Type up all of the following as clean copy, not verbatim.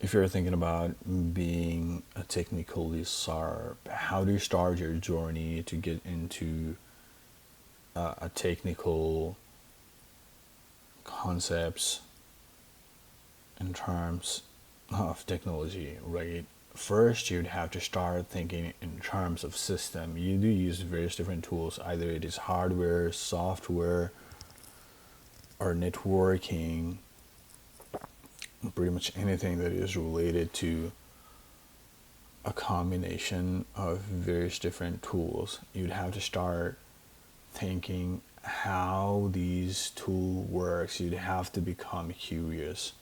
if you're thinking about being a technically sharp, how do you start your journey to get into a technical concepts in terms of technology, right? First, you'd have to start thinking in terms of system. You do use various different tools, either it is hardware, software, or networking, pretty much anything that is related to a combination of various different tools. You'd have to start thinking how these tool works. You'd have to become curious.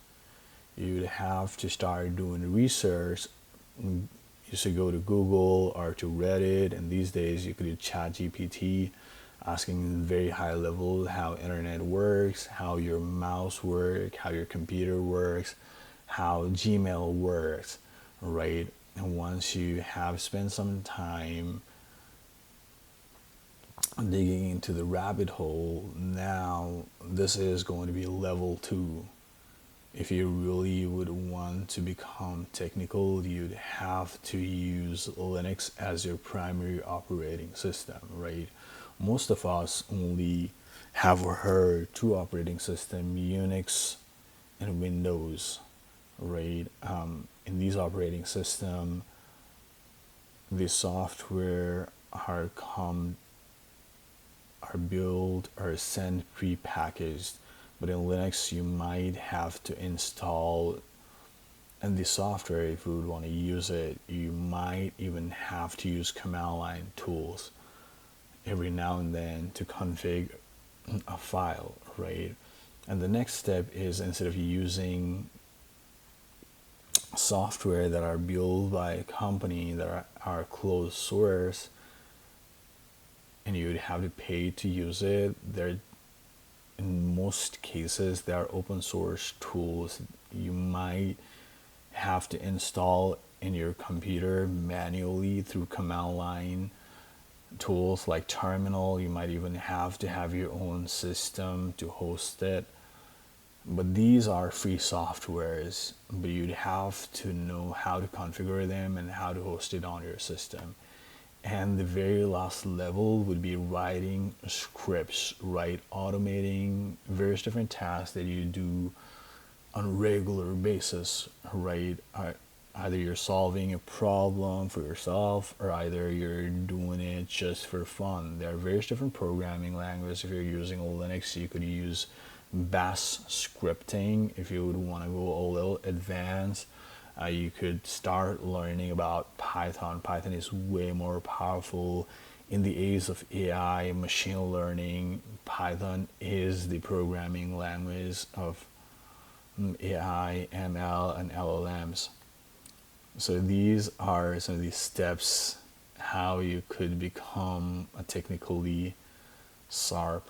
You'd have to start doing research. You used to go to Google or to Reddit, and these days you could do Chat GPT, asking very high level how internet works, how your mouse works, how your computer works, how Gmail works, right? And once you have spent some time digging into the rabbit hole, now this is going to be level two. If you really would want to become technical, you'd have to use Linux as your primary operating system, right? Most of us only have heard two operating systems, Unix and Windows, right? In these operating system, the software are built or sent pre-packaged, but in Linux you might have to install, and the software, if you would want to use it, you might even have to use command line tools every now and then to configure a file, right? And the next step is, instead of using software that are built by a company that are closed source and you would have to pay to use it, there in most cases there are open source tools you might have to install in your computer manually through command line tools like Terminal. You might even have to have your own system to host it, but these are free softwares, but you'd have to know how to configure them and how to host it on your system. And the very last level would be writing scripts, right? Automating various different tasks that you do on a regular basis, right? Either you're solving a problem for yourself, or either you're doing it just for fun. There are various different programming languages. If you're using Linux, you could use Bash scripting. If you would want to go a little advanced, you could start learning about Python. Python is way more powerful in the age of AI, machine learning. Python is the programming language of AI, ML, and LLMs. So these are some of the steps how you could become a technically sharp